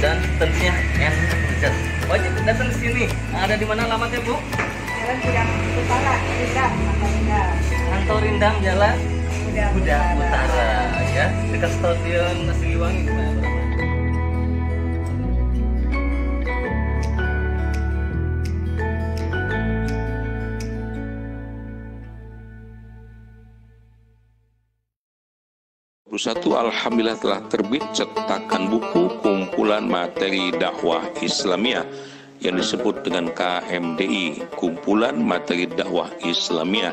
Dan tentunya enak. Wajib datang ke sini. Ada di mana alamatnya, Bu? Jalan Gudang Utara, Rindam, Kantor Rindam, Jalan Gudang Utara, ya, dekat Stadion Siliwangi. Alhamdulillah telah terbit cetakan buku kumpulan materi dakwah Islamiyah yang disebut dengan KMDI, Kumpulan Materi Dakwah Islamiyah.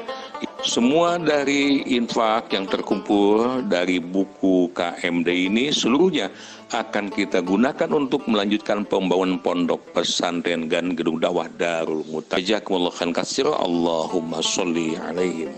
Semua dari infak yang terkumpul dari buku KMDI ini seluruhnya akan kita gunakan untuk melanjutkan pembangunan pondok pesantren dan gedung dakwah Darul Muta. Jazakumullahu khairan katsiran. Allahumma sholli alaihim.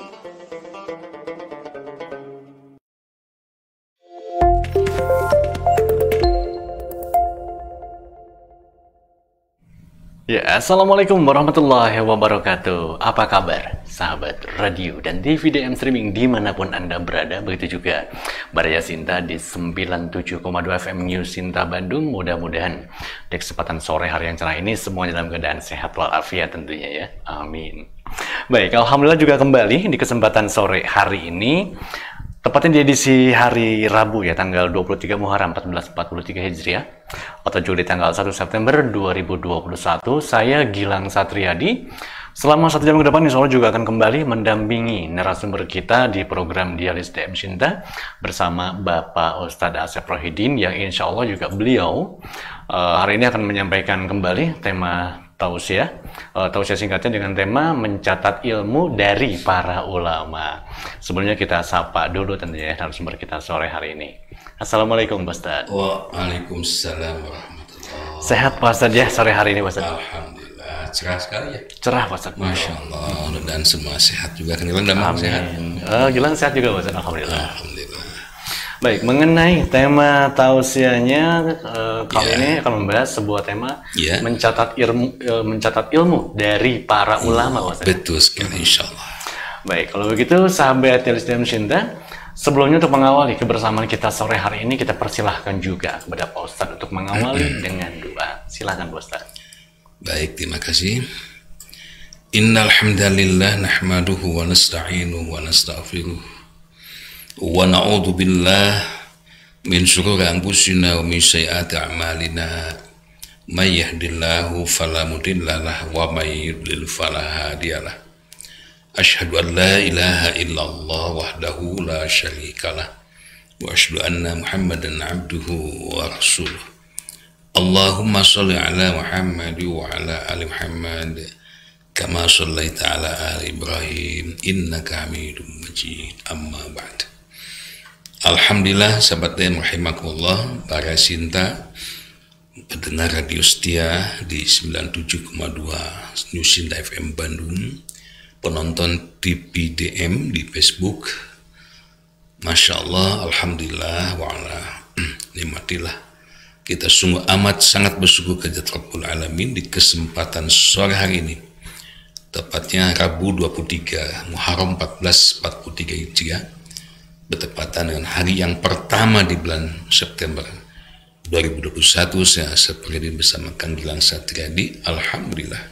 Ya, assalamualaikum warahmatullahi wabarakatuh. Apa kabar, sahabat radio dan TV DM streaming dimanapun Anda berada? Begitu juga Baraya Sinta di 97,2 FM News Sinta Bandung. Mudah-mudahan di kesempatan sore hari yang cerah ini semuanya dalam keadaan sehat walafiat tentunya ya. Amin. Baik, alhamdulillah juga kembali di kesempatan sore hari ini. Tepatnya di edisi hari Rabu ya, tanggal 23 Muharram 1443 Hijriah atau juga di tanggal 1 September 2021. Saya Gilang Satriadi. Selama 1 jam ke depan insya Allah juga akan kembali mendampingi narasumber kita di program Dialis DM Cinta bersama Bapak Ustadz Asep Rohidin yang insya Allah juga beliau hari ini akan menyampaikan kembali tema tausiah singkatnya dengan tema mencatat ilmu dari para ulama. Sebelumnya kita sapa dulu tentunya narasumber kita sore hari ini. Assalamualaikum Pak Ustadz. Waalaikumsalam warahmatullahi. Sehat Pak Ustadz ya sore hari ini Pak Ustadz? Alhamdulillah, cerah sekali ya. Cerah Pak Ustadz. Masya Allah, dan semua sehat juga kan Gilang, damang sehat. Gilang sehat juga Pak Ustadz, alhamdulillah. Alhamdulillah. Baik, mengenai tema tausiahnya kali ini akan membahas sebuah tema mencatat ilmu dari para ulama. Betul sekali, insya Allah. Baik, kalau begitu sahabat Dialis DM Cinta, sebelumnya untuk mengawali kebersamaan kita sore hari ini, kita persilahkan juga kepada Pak Ustadz untuk mengawali dengan doa. Silahkan Pak Ustadz. Baik, terima kasih. Innal hamdalillah nahmaduhu wa nasta'inuhu wa nastaghfiruh. Wa na'udzu billah min syururi anfusina wa min sayyiati a'malina. May yahdihillahu fala mudhillalah wa may yudlil fala hadiyalah. Asyhadu an la ilaha illallah wahdahu la syarikalah wa asyhadu anna Muhammadan abduhu wa rasuluh. Allahumma shalli ala Muhammad wa ala ali Muhammad kama shallaita ala ali Ibrahim innaka Hamidum Majid. Amma ba'd. Alhamdulillah, sahabat dan rahimakumullah, para Sinta, pendengar radio setia di 97,2 News Sinta FM Bandung, penonton TV DM di Facebook. Masya Allah, alhamdulillah, wa'ala nikmatillah. Kita sungguh amat sangat bersyukur kepada Rabbul Alamin di kesempatan sore hari ini. Tepatnya Rabu 23 Muharram 1443 Hijriah, bertepatan dengan hari yang pertama di bulan September 2021 saya seperti bersama Kang Gilang Satriadi, alhamdulillah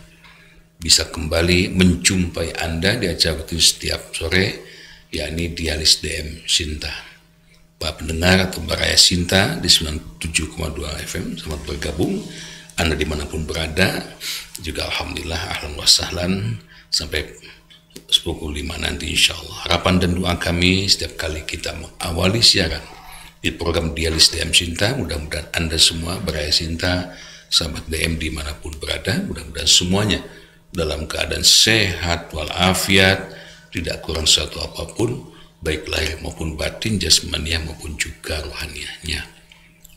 bisa kembali menjumpai Anda di acara itu setiap sore, yakni Dialis DM Sinta. Pak pendengar atau Baraya Sinta di 97,2 FM, selamat bergabung Anda dimanapun berada. Juga alhamdulillah ahlan wa sahlan sampai pukul 5 nanti insya Allah. Harapan dan doa kami setiap kali kita mengawali siaran di program Dialis DM Sinta, mudah-mudahan Anda semua Baraya Sinta, sahabat DM dimanapun berada, mudah-mudahan semuanya dalam keadaan sehat walafiat, tidak kurang satu apapun, baik lahir maupun batin, jasmaniah maupun juga rohaniahnya.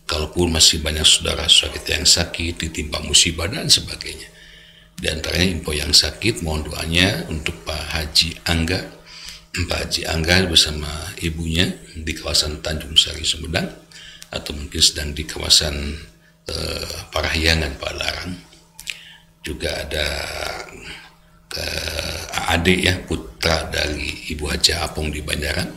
Kalaupun masih banyak saudara-saudara kita yang sakit, ditimpa musibah dan sebagainya. Di antaranya info yang sakit, mohon doanya untuk Pak Haji Angga bersama ibunya di kawasan Tanjung Sari Sumedang, atau mungkin sedang di kawasan Parahyangan Pak Larang. Juga ada adik ya, putra dari Ibu Haja Apong di Banjaran,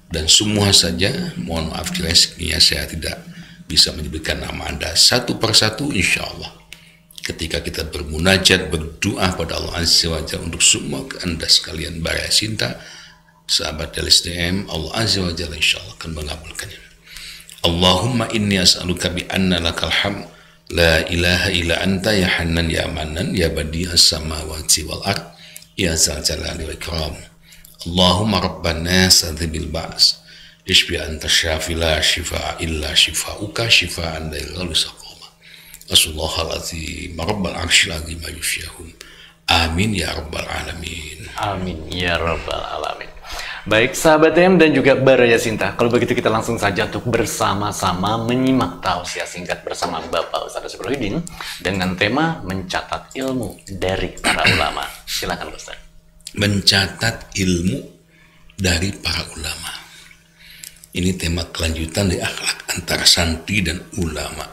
dan semua saja mohon maaf kiranya saya tidak bisa menyebutkan nama Anda satu persatu. Insya Allah ketika kita bermunajat berdoa pada Allah Azza wa Jalla untuk semua Anda sekalian Baraya Sinta, sahabat Dialis DM, Allah Azza wa Jalla insya Allah akan mengabulkannya. Allahumma inni as'aluka bi anna lakal hamd la ilaha illa anta ya Hannan ya Manan ya Badi'as samawati wal ard ya Zal Jalali wal Ikram. Allahumma rabban nas adhibil ba's ishfi anta syafi la shifaa illa shifauka shifaan la yughalu saqama. Rasulullah al-azim rabbal arsyil azim yusyahum. Amin ya rabbal alamin. Amin ya rabbal alamin. Baik sahabat DM dan juga Baraya Sinta, kalau begitu kita langsung saja untuk bersama-sama menyimak tausiah singkat bersama Bapak Ustadz Sobrohidin dengan tema mencatat ilmu dari para ulama. Silakan Ustaz. Mencatat ilmu dari para ulama. Ini tema kelanjutan dari akhlak antara santri dan ulama.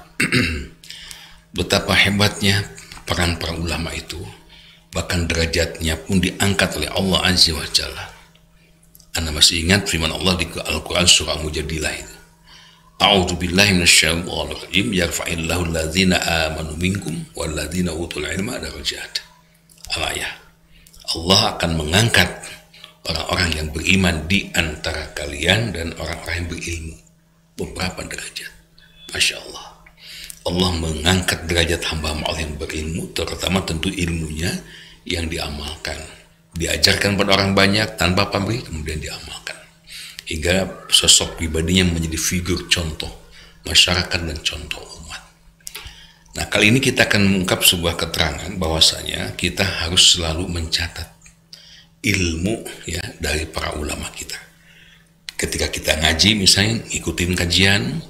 Betapa hebatnya peran para ulama itu, bahkan derajatnya pun diangkat oleh Allah Azza wa Jalla. Anda masih ingat firman Allah di Al-Quran surah Mujadilah itu, A'udzu billahi minasyaitonir rajim, yarfa'illahu alladzina amanu minkum walladzina utul ilma darajat. Al-ayah. Allah akan mengangkat orang-orang yang beriman di antara kalian dan orang-orang yang berilmu beberapa derajat. Masya Allah. Allah mengangkat derajat hamba Allah yang berilmu, terutama tentu ilmunya yang diamalkan. Diajarkan pada orang banyak tanpa pamrih, kemudian diamalkan hingga sosok pribadinya menjadi figur contoh masyarakat dan contoh umat. Nah, kali ini kita akan mengungkap sebuah keterangan bahwasanya kita harus selalu mencatat ilmu ya dari para ulama kita. Ketika kita ngaji misalnya ikutin kajian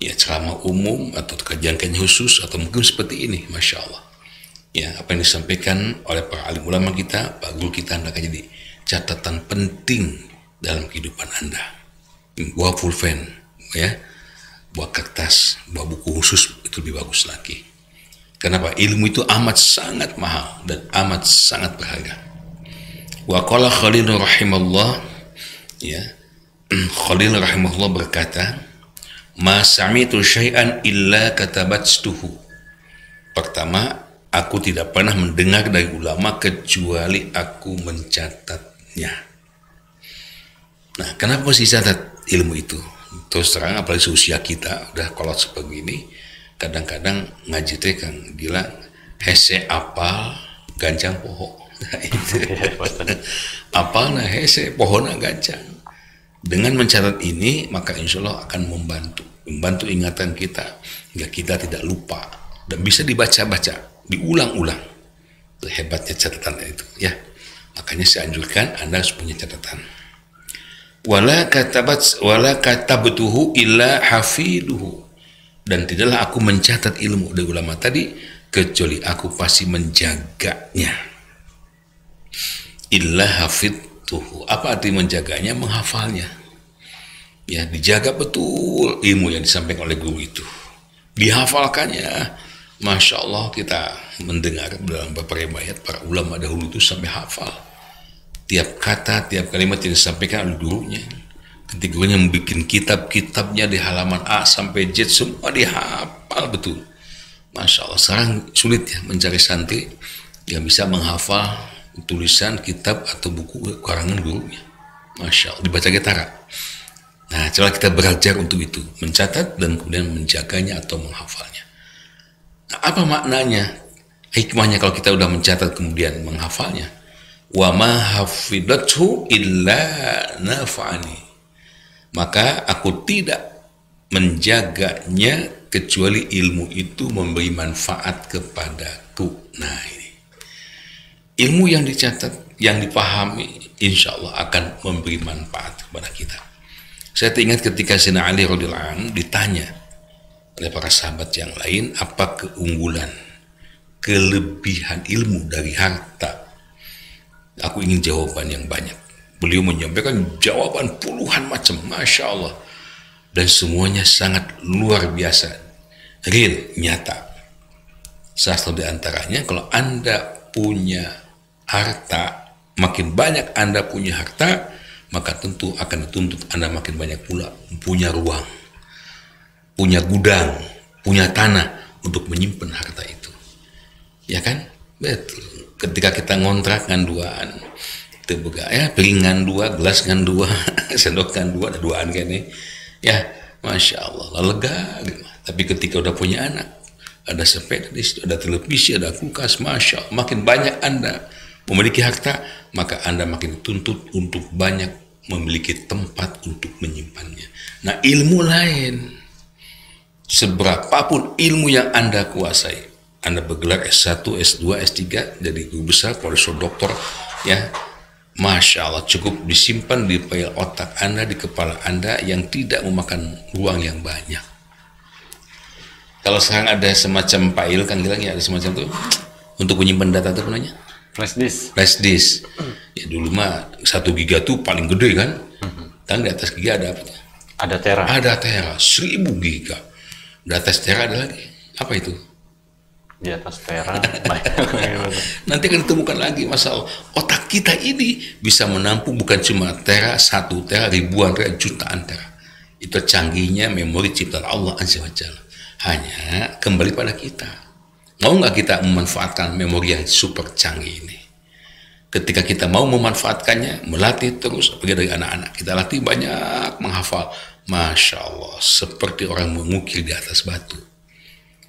ya, ceramah umum atau kajian-kajian khusus atau mungkin seperti ini, Masya Allah ya, apa yang disampaikan oleh para alim ulama kita, Pak Guru kita, Anda akan jadi catatan penting dalam kehidupan Anda. Buah pulpen, ya, buah kertas, buah buku khusus itu lebih bagus lagi. Kenapa? Ilmu itu amat sangat mahal dan amat sangat berharga. Wa qala Khalil rahimahullah, ya, Khalil rahimahullah berkata, ma sami'tu syai'an illa katabatstuhu. Pertama, aku tidak pernah mendengar dari ulama kecuali aku mencatatnya. Nah, kenapa mesti catat ilmu itu? Terus terang, apalagi seusia kita, udah kolot seperti ini, kadang-kadang ngaji teh Kang Gilang, hese apal, gancang poho. Nah, itu. Apal nah hese, pohona gancang. Dengan mencatat ini, maka insya Allah akan membantu ingatan kita, hingga kita tidak lupa, dan bisa dibaca-baca, diulang-ulang. Itu hebatnya catatan itu ya. Makanya saya anjurkan Anda harus punya catatan. Wala katabtuhu illa hafiduhu, dan tidaklah aku mencatat ilmu dari ulama tadi kecuali aku pasti menjaganya. Illa hafidtuhu, apa arti menjaganya? Menghafalnya ya, dijaga betul ilmu yang disampaikan oleh guru itu, dihafalkannya. Masya Allah, kita mendengar dalam beberapa riwayat para ulama dahulu itu sampai hafal tiap kata, tiap kalimat yang disampaikan oleh gurunya. Ketika gurunya membuat kitab-kitabnya di halaman A sampai Z semua dihafal betul. Masya Allah, sekarang sulit ya mencari santri yang bisa menghafal tulisan kitab atau buku karangan gurunya. Masya Allah, dibaca getara. Nah, coba kita belajar untuk itu, mencatat dan kemudian menjaganya atau menghafalnya. Nah, apa maknanya? Hikmahnya kalau kita udah mencatat kemudian menghafalnya. Wa ma hafidhathu illa nafa'ani. Maka aku tidak menjaganya kecuali ilmu itu memberi manfaat kepadaku. Nah, ini ilmu yang dicatat, yang dipahami, insya Allah akan memberi manfaat kepada kita. Saya teringat ketika Sayyidina Ali radhiyallahu anhu ditanya oleh para sahabat yang lain, apa keunggulan, kelebihan ilmu dari harta? Aku ingin jawaban yang banyak. Beliau menyampaikan jawaban puluhan macam, Masya Allah. Dan semuanya sangat luar biasa, real, nyata. Salah satu di antaranya, kalau Anda punya harta, makin banyak Anda punya harta, maka tentu akan dituntut Anda makin banyak pula punya ruang, punya gudang, punya tanah untuk menyimpan harta itu. Ya kan? Betul. Ketika kita ngontrak nganduan, itu buka ya, piringan dua, gelas ngan dua, sendok ngan dua, ada duaan kene. Ya, Masya Allah, lega. Tapi ketika udah punya anak, ada sepeda di situ, ada televisi, ada kulkas, Masya Allah, makin banyak Anda memiliki harta, maka Anda makin dituntut untuk banyak memiliki tempat untuk menyimpannya. Nah, ilmu lain, seberapapun ilmu yang Anda kuasai, Anda bergelar S1, S2, S3, jadi guru besar, profesor, doktor, ya, Masya Allah, cukup disimpan di file otak Anda, di kepala Anda yang tidak memakan ruang yang banyak. Kalau sekarang ada semacam file, kan bilang ya ada semacam itu untuk menyimpan data itu namanya Flash disk. flash disk. Ya dulu mah 1 giga tuh paling gede kan. Kan di atas giga ada apa? Ada tera. Ada tera, 1000 giga. Di atas tera ada lagi. Apa itu? Di atas tera. Nanti akan ditemukan lagi masalah. Otak kita ini bisa menampung bukan cuma tera, 1 tera, ribuan tera, jutaan tera. Itu canggihnya memori ciptaan Allah Azza wa Jalla. Hanya kembali pada kita. Mau nggak kita memanfaatkan memori yang super canggih ini? Ketika kita mau memanfaatkannya, melatih terus, apalagi dari anak-anak, kita latih banyak menghafal. Masya Allah, seperti orang mengukir di atas batu.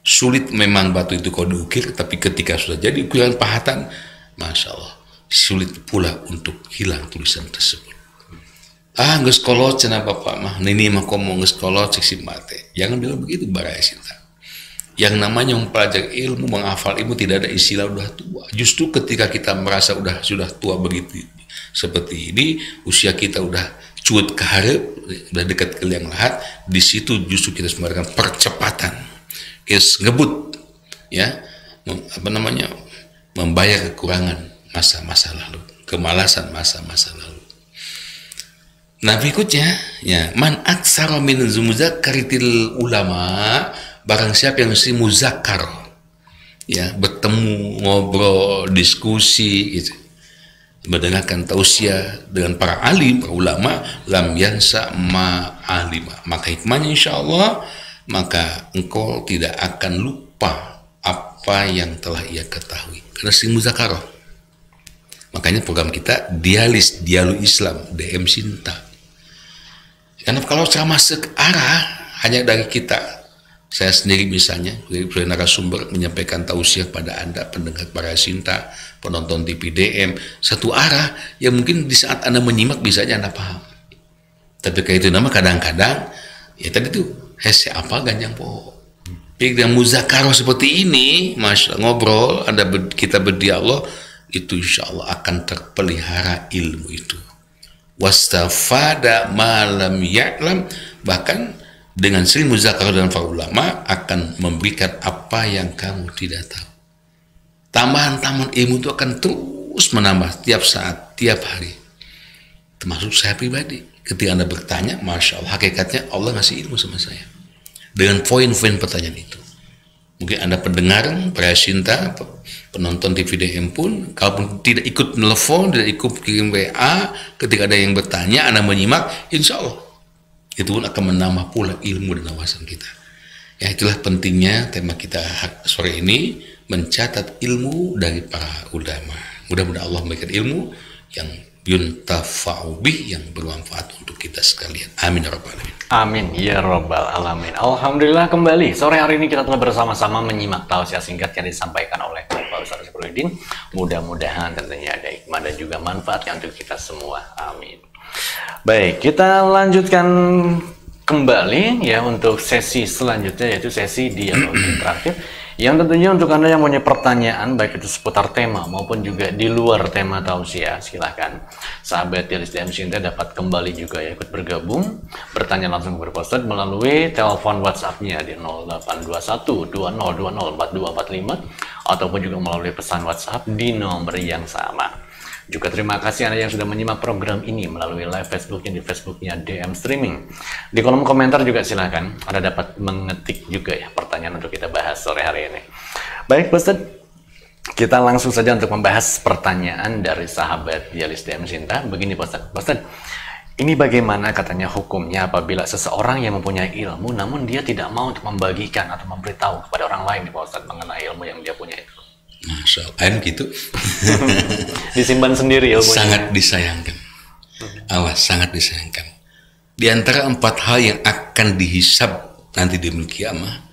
Sulit memang batu itu kalau diukir, tapi ketika sudah jadi ukiran pahatan, Masya Allah, sulit pula untuk hilang tulisan tersebut. Ah, nggak sekolot cina bapak mah, ini mah komo nggak sekolot seksi mate. Jangan bilang begitu, Baraya Sinta. Yang namanya mempelajari ilmu, menghafal ilmu, tidak ada istilah udah tua. Justru ketika kita merasa sudah tua begitu seperti ini, usia kita udah cuut ke hareup, udah dekat ke liang lahat, di situ justru kita sembarkan percepatan, kita ngebut, ya, membayar kekurangan masa-masa lalu, kemalasan masa-masa lalu. Nah berikutnya, ya, man aksara min muzakkaritil ulama, barang siapa yang mesti muzakkar, ya, bertemu, ngobrol, diskusi, gitu, mendengarkan tausiah dengan para alim, para ulama, lam yansa ma'alima, maka hikmahnya insya Allah, maka engkau tidak akan lupa apa yang telah ia ketahui, karena sering muzakarah. Makanya program kita Dialis, Dialog Islam, DM Sinta. Karena kalau ceramah searah hanya dari kita, saya sendiri misalnya, dari narasumber menyampaikan tausiah pada Anda, pendengar para Sinta, penonton TV DM, satu arah yang mungkin di saat Anda menyimak bisa aja Anda paham. Tapi kayak itu nama kadang-kadang, ya tadi tuh, hese apa ganjang po. Yang muzakarah seperti ini, Masya Allah, ngobrol, kita berdialog, itu insya Allah akan terpelihara ilmu itu. Wastafada malam ya'lam, bahkan dengan sering muzakarah dan para ulama akan memberikan apa yang kamu tidak tahu. Tambahan-tambahan ilmu itu akan terus menambah tiap saat, tiap hari. Termasuk saya pribadi. Ketika Anda bertanya, Masya Allah, hakikatnya Allah ngasih ilmu sama saya. Dengan poin-poin pertanyaan itu. Mungkin Anda pendengar, para Sinta, penonton TV DM pun, kalaupun tidak ikut telepon, tidak ikut kirim WA, ketika ada yang bertanya, Anda menyimak, insya Allah itu pun akan menambah pula ilmu dan wawasan kita. Ya, itulah pentingnya tema kita sore ini, mencatat ilmu dari para ulama. Mudah-mudahan Allah memberikan ilmu yang yuntafa'u bih, yang bermanfaat untuk kita sekalian. Amin ya rabbal alamin. Amin ya rabbal alamin. Alhamdulillah, kembali sore hari ini kita telah bersama-sama menyimak tausiah singkat yang disampaikan oleh Bapak Ustaz Safiruddin. Mudah-mudahan tentunya ada hikmah dan juga manfaatnya untuk kita semua. Amin. Baik, kita lanjutkan kembali ya untuk sesi selanjutnya, yaitu sesi dialog interaktif, yang tentunya untuk Anda yang punya pertanyaan baik itu seputar tema maupun juga di luar tema tausiah, silahkan sahabat YLSDM Cinta dapat kembali juga ya ikut bergabung, bertanya langsung kepada Ustaz melalui telepon WhatsApp-nya di 082120204245 ataupun juga melalui pesan WhatsApp di nomor yang sama. Juga terima kasih Anda yang sudah menyimak program ini melalui live Facebooknya di Facebooknya DM Streaming. Di kolom komentar juga silakan Anda dapat mengetik juga ya pertanyaan untuk kita bahas sore hari ini. Baik Ustaz, kita langsung saja untuk membahas pertanyaan dari sahabat YLSDM Cinta. Begini Ustaz, ini bagaimana katanya hukumnya apabila seseorang yang mempunyai ilmu namun dia tidak mau untuk membagikan atau memberitahu kepada orang lain Pak Ustaz mengenai ilmu yang dia punya itu? Masya Allah, gitu. Disimpan sendiri ilmunya. Sangat disayangkan. Awas, sangat disayangkan. Di antara 4 hal yang akan dihisab nanti di yaumil qiyamah,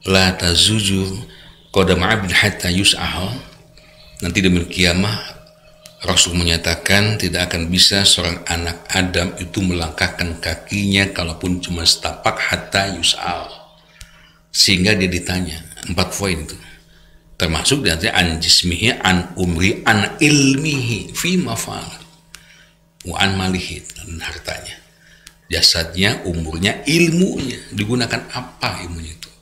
la tazuju qadam 'abdin hatta yus'al. Nanti di yaumil qiyamah Rasul menyatakan tidak akan bisa seorang anak Adam itu melangkahkan kakinya kalaupun cuma setapak hatta yus'al, sehingga dia ditanya. 4 poin itu, termasuk di antara an jismihi, an umri, an ilmihi, fi mafal, wa an malihi, dan hartanya, jasadnya, umurnya, ilmunya, digunakan apa ilmunya itu.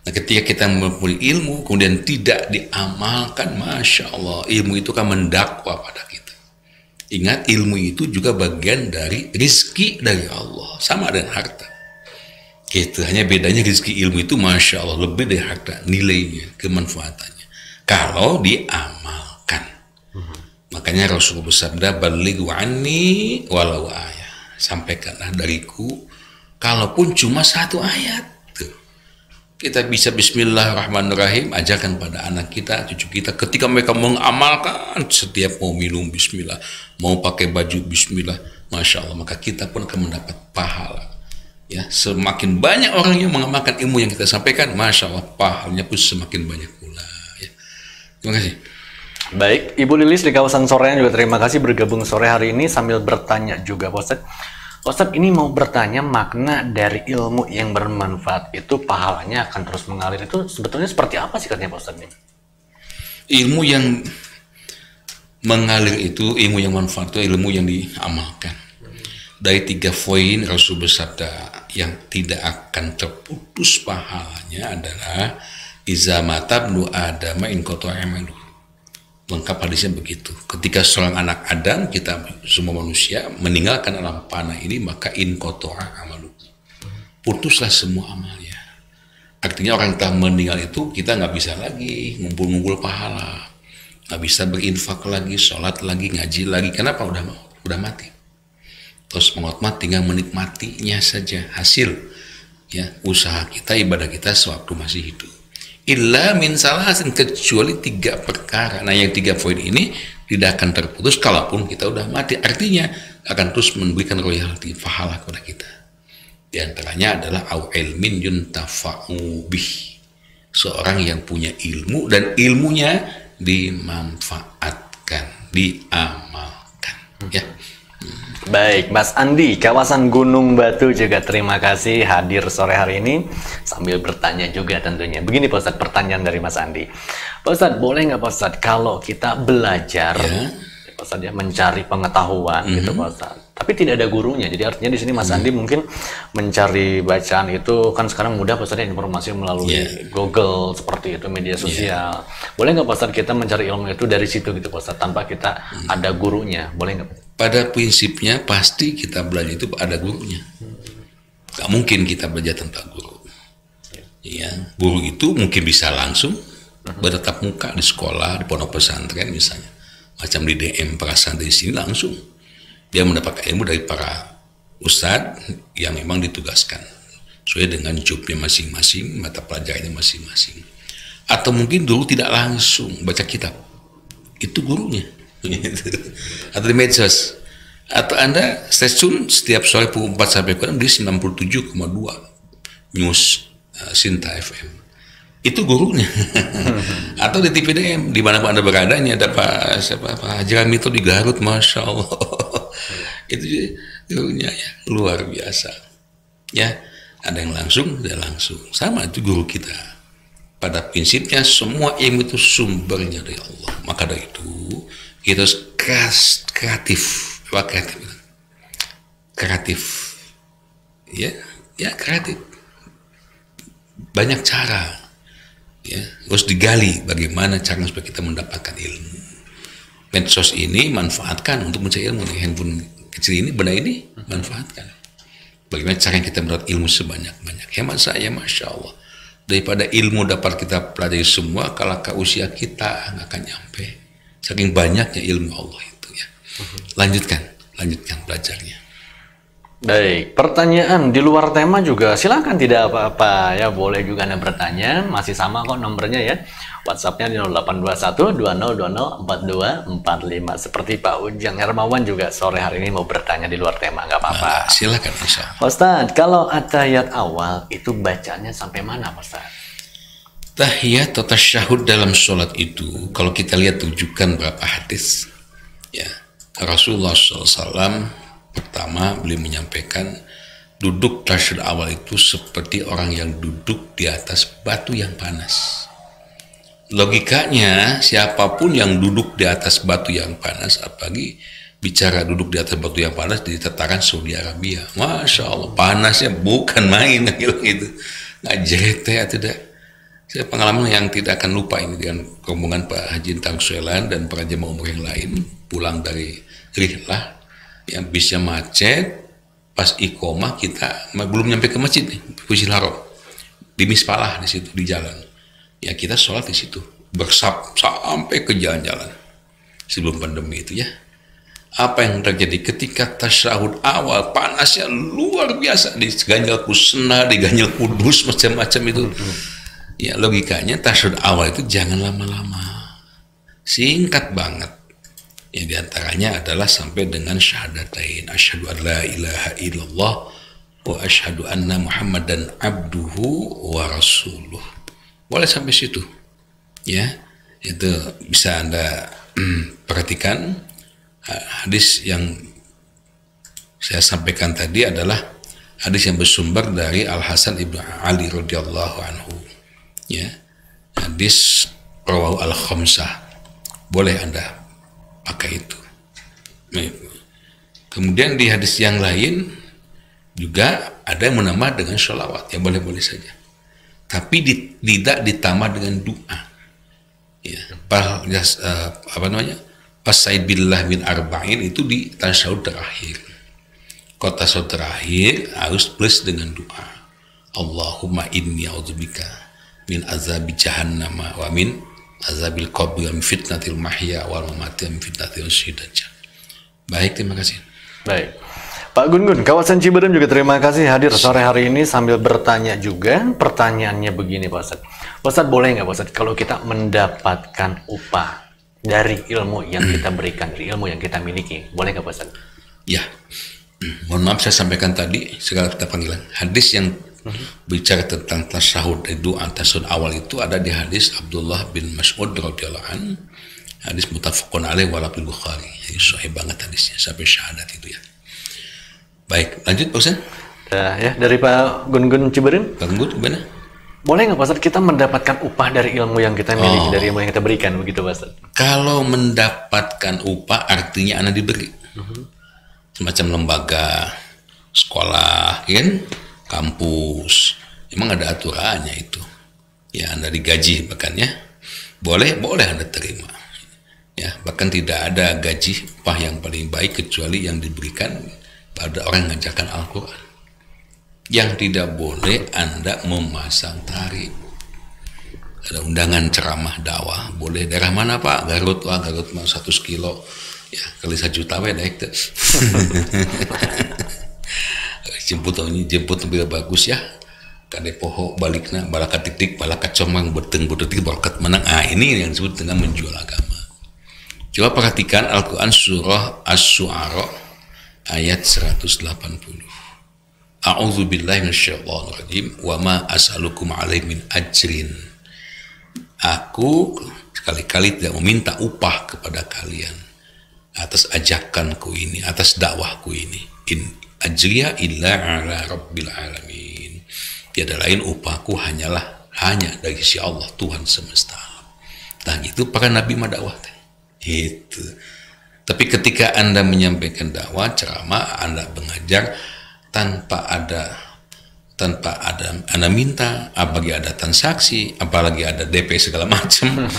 Nah, ketika kita mempunyai ilmu kemudian tidak diamalkan, Masya Allah, ilmu itu kan mendakwa pada kita. Ingat, ilmu itu juga bagian dari rizki dari Allah, sama dengan harta. Itu hanya bedanya rezeki ilmu itu Masya Allah lebih dari harta, nilainya, kemanfaatannya kalau diamalkan. Makanya Rasul bersabda, balighu anni walau ayat, sampaikanlah dariku kalaupun cuma 1 ayat. Tuh. Kita bisa bismillahirrahmanirrahim ajarkan pada anak kita, cucu kita, ketika mereka mengamalkan, setiap mau minum bismillah, mau pakai baju bismillah, Masya Allah, maka kita pun akan mendapat pahala. Ya, semakin banyak orang yang mengamalkan ilmu yang kita sampaikan, Masya Allah, pahalanya pun semakin banyak pula. Ya. Terima kasih. Baik, Ibu Lilis di kawasan Soreang juga terima kasih bergabung sore hari ini sambil bertanya juga, Ustaz. Ustaz, ini mau bertanya makna dari ilmu yang bermanfaat itu pahalanya akan terus mengalir itu sebetulnya seperti apa sih katanya Ustaz ini? Ilmu yang mengalir itu, ilmu yang manfaat itu ilmu yang diamalkan. Dari 3 poin Rasul bersabda yang tidak akan terputus pahalanya adalah iza mata ibnu Adam in qata'a amaluhu. Lengkap hadisnya begitu. Ketika seorang anak Adam, kita semua manusia meninggalkan alam panah ini, maka in qata'a amaluhu, putuslah semua amalnya. Artinya orang telah meninggal itu kita nggak bisa lagi ngumpul-ngumpul pahala, nggak bisa berinfak lagi, sholat lagi, ngaji lagi. Kenapa? Udah mati. Terus menghormat, tinggal menikmatinya saja hasil ya usaha kita, ibadah kita sewaktu masih hidup. Illa min salasin, kecuali 3 perkara. Nah, yang 3 poin ini tidak akan terputus kalaupun kita udah mati. Artinya akan terus memberikan royalti, pahala kepada kita. Di antaranya adalah au ilmin yuntafa'u bih, seorang yang punya ilmu dan ilmunya dimanfaatkan, diamalkan. Ya. Baik, Mas Andi, kawasan Gunung Batu juga terima kasih hadir sore hari ini sambil bertanya juga tentunya. Begini Pak Ustadz, pertanyaan dari Mas Andi. Pak Ustadz, boleh nggak Pak Ustadz kalau kita belajar, Pak Ustadz ya, mencari pengetahuan gitu Pak Ustadz, tapi tidak ada gurunya. Jadi artinya di sini Mas Andi mungkin mencari bacaan itu kan sekarang mudah Pak Ustadz, informasi melalui Google seperti itu, media sosial. Boleh nggak Pak Ustadz kita mencari ilmu itu dari situ gitu Pak Ustadz, tanpa kita ada gurunya? Boleh nggak Pak? Pada prinsipnya pasti kita belajar itu ada gurunya. Gak mungkin kita belajar tanpa guru. Ya, guru itu mungkin bisa langsung bertatap muka di sekolah, di pondok pesantren misalnya, macam di DM para santri di sini langsung dia mendapat ilmu dari para ustadz yang memang ditugaskan sesuai dengan jobnya masing-masing, mata pelajarannya masing-masing. Atau mungkin dulu tidak langsung baca kitab, itu gurunya. Atau di medsos. Atau Anda stasiun setiap sore pukul 4 sampai kurang di 97,2 News Sinta FM. Itu gurunya. Atau di TVDM, di mana Anda berada, ini ada Pak Haji Ramito di Garut, Masya Allah. Itu gurunya ya, luar biasa. Ya, ada yang langsung, ada langsung. Sama itu guru kita. Pada prinsipnya semua ilmu itu sumbernya dari Allah. Maka dari itu kita harus kreatif. Kreatif. Ya, kreatif. Banyak cara. Ya, harus digali bagaimana cara supaya kita mendapatkan ilmu. Medsos ini manfaatkan untuk mencari ilmu. Handphone kecil ini, benda ini manfaatkan. Bagaimana cara kita mendapat ilmu sebanyak-banyak. Hemat saya, Masya Allah. Daripada ilmu dapat kita pelajari semua, kalau ke usia kita nggak akan nyampe. Saking banyaknya ilmu Allah itu ya. Lanjutkan belajarnya. Baik, pertanyaan di luar tema juga silakan, tidak apa-apa ya, boleh juga Anda bertanya, masih sama kok nomornya ya. WhatsApp-nya di 0821 2020 4245. Seperti Pak Ujang Hermawan juga sore hari ini mau bertanya di luar tema, nggak apa-apa. Silakan Ustaz. Ustaz, kalau atayat awal itu bacanya sampai mana Ustaz? Tahiyat atau tasyahud dalam sholat itu, kalau kita lihat rujukan berapa hadis, ya Rasulullah SAW pertama beliau menyampaikan duduk tasyahud awal itu seperti orang yang duduk di atas batu yang panas. Logikanya siapapun yang duduk di atas batu yang panas, apalagi bicara duduk di atas batu yang panas di tataran Saudi Arabia, Masya Allah panasnya bukan main gitu, nggak jete ya tidak. Saya pengalaman yang tidak akan lupa ini dengan rombongan Pak Haji Tangsuelan dan para jemaah umroh yang lain pulang dari Rihlah. Yang bisnya macet, pas iqomah kita belum nyampe ke masjid nih, Fusil Haram, di Mispalah di situ di jalan. Ya kita sholat di situ, bersab sampai ke jalan-jalan sebelum pandemi itu ya. Apa yang terjadi ketika tasyahud awal panasnya luar biasa di Ganjal Kusna, di Ganjal Kudus macam-macam itu. Ya logikanya tasyahud awal itu jangan lama-lama, singkat banget. Yang diantaranya adalah sampai dengan syahadatain, asyhadu an la ilaha illallah wa asyhadu anna muhammadan abduhu wa rasuluh. Boleh sampai situ. Ya, itu bisa Anda perhatikan. Hadis yang saya sampaikan tadi adalah hadis yang bersumber dari Al Hasan ibnu Ali radhiyallahu anhu. Ya, hadis rawahu al khamsah. Boleh Anda pakai itu. Kemudian di hadis yang lain juga ada yang menambah dengan sholawat, ya boleh-boleh saja. Tapi tidak ditambah dengan doa. Ya, apa namanya? Pas-Said billah min arba'in itu di tasyahud terakhir. Kota tasyahud terakhir harus plus dengan doa. Allahumma inni a'udzubika min azabi jahannama wa min azabil qabri wa min fitnatil mahya wal mamati wa min fitnatil syidajjal. Baik, terima kasih. Baik. Pak Gun-Gun, kawasan Ciberem juga terima kasih hadir sore hari ini sambil bertanya juga. Pertanyaannya begini Pak Ustadz. Pak Ustadz, boleh nggak Pak Ustadz kalau kita mendapatkan upah dari ilmu yang kita berikan, dari ilmu yang kita miliki, boleh nggak Pak Ustadz? Ya, mohon maaf saya sampaikan tadi, segala kita panggilan. Hadis yang bicara tentang tasyahud, doa tasyahud awal itu ada di hadis Abdullah bin Mas'ud radhiyallahu anhu. Hadis muttafaqun alaih wa lafzul Bukhari. Jadi sahih banget hadisnya sampai syahadat itu ya. Baik, lanjut Pak Ustaz. Ya, dari Pak Gun-Gun Ciberem. Pak Gun, gimana? Boleh nggak Pak Ustaz kita mendapatkan upah dari ilmu yang kita miliki, dari ilmu yang kita berikan, begitu Pak Ustaz? Kalau mendapatkan upah artinya Anda diberi. Semacam lembaga, sekolah, kan? Kampus. Emang ada aturannya itu. Ya, Anda digaji bahkan ya. Boleh Anda terima. Ya, bahkan tidak ada gaji upah yang paling baik kecuali yang diberikan pada orang yang mengajarkan Al-Quran. Yang tidak boleh Anda memasang tarif. Ada undangan ceramah dakwah, boleh daerah mana Pak? Garut, wah Garut mau 100 kilo, ya kali 1 juta naik tuh. jemput lebih bagus ya. Kade poho balikna balaka titik balaka comang beteng budetik barakat menang. Ini yang disebut dengan menjual agama. Coba perhatikan Al-Quran surah Asy-Syu'ara ayat 180. A'udzu billahi minasyaitonir rajim wa ma as'alukum alaihi min ajrin. Aku sekali-kali tidak meminta upah kepada kalian atas ajakanku ini, atas dakwahku ini. In ajriya illa ala rabbil alamin. Tiada lain upahku hanya dari si Allah Tuhan semesta alam. Nah itu para nabi madakwah itu. Tapi ketika Anda menyampaikan dakwah, ceramah, Anda mengajar tanpa ada Anda minta, apalagi ada transaksi, apalagi ada DP segala macam,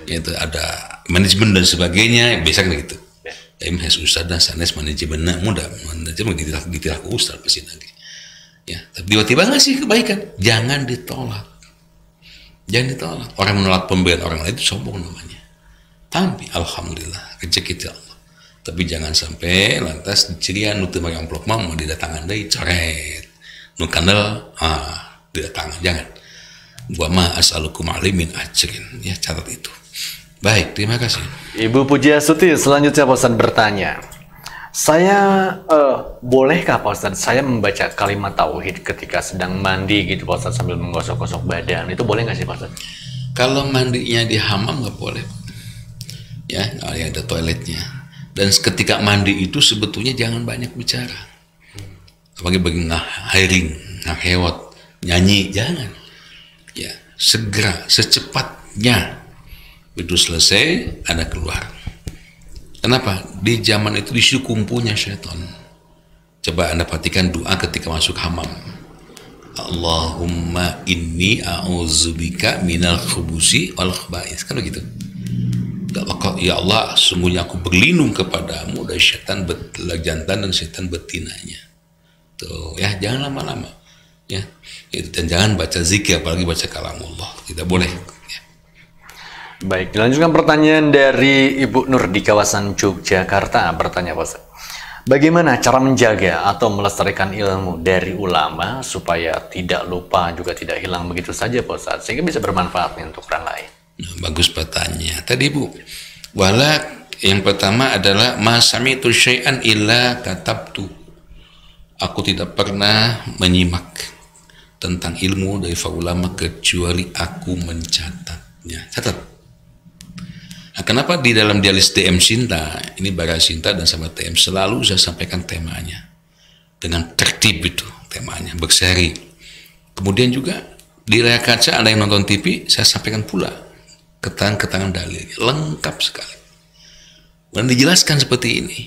itu ada manajemen dan sebagainya, biasanya gitu. MS Ustaz dan sanes manajemen mudah, manajemen ditilah ke Ustaz pasti lagi. Ya, tapi tiba-tiba ngasih kebaikan, jangan ditolak. Jangan ditolak. Orang menolak pemberian orang lain itu sombong namanya. Tapi alhamdulillah rezeki itu Allah. Tapi jangan sampai lantas dicirian nu teu make amplop mah mau didatangan deui coret. Nu kandel didatangan jangan. Wa ma as'alukum alaihi min ajrin. Ya catat itu. Baik, terima kasih. Ibu Pujiastuti selanjutnya Pak Ustadz bertanya. Saya bolehkah Pak Ustadz saya membaca kalimat tauhid ketika sedang mandi gitu Pak Ustadz sambil menggosok-gosok badan, itu boleh nggak sih Pak Ustadz? Kalau mandinya di hamam nggak boleh, ya ada toiletnya. Dan ketika mandi itu sebetulnya jangan banyak bicara, apalagi bagi ngahiring, ngahewot, nyanyi, jangan. Ya segera, secepatnya begitu selesai Anda keluar. Kenapa? Di zaman itu disitu kumpunya syaitan. Coba Anda perhatikan doa ketika masuk hamam. Allahumma inni a'udzubika minal khubusi wal khaba'is. Kan begitu. Ya Allah, sungguhnya aku berlindung kepadamu dari syaitan jantan dan syaitan betinanya. Tuh, ya jangan lama-lama. Ya, dan jangan baca zikir apalagi baca kalamullah. Tidak boleh. Ya. Baik, dilanjutkan pertanyaan dari Ibu Nur di kawasan Yogyakarta. Bertanya Pak Ustadz, bagaimana cara menjaga atau melestarikan ilmu dari ulama supaya tidak lupa juga tidak hilang begitu saja Pak Ustadz, sehingga bisa bermanfaat untuk orang lain? Nah, bagus pertanyaan tadi Bu. Wala yang pertama adalah ma sami'tu syai'an illa katabtu. Aku tidak pernah menyimak tentang ilmu dari para ulama kecuali aku mencatatnya. Catat. Nah, kenapa di dalam dialis TM Sinta, ini Bara Sinta dan sahabat TM selalu saya sampaikan temanya dengan tertib itu temanya, berseri. Kemudian juga di layar kaca Anda yang nonton TV, saya sampaikan pula keterangan dalilnya lengkap sekali. Dan dijelaskan seperti ini.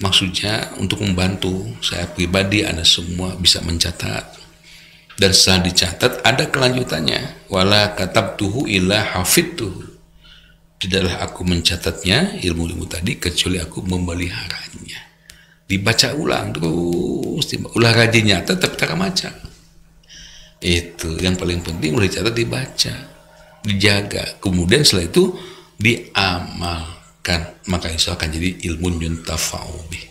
Maksudnya untuk membantu saya pribadi, Anda semua bisa mencatat. Dan setelah dicatat ada kelanjutannya. Wala katabtuhu illa hafidtuhu. Tidaklah aku mencatatnya ilmu-ilmu tadi kecuali aku memeliharanya. Dibaca ulang terus, ulah rajin nyata tapi tak macam. Itu yang paling penting, udah dicatat, dibaca, dijaga. Kemudian setelah itu diamalkan, maka insya Allah akan jadi ilmu yuntafa'u bih.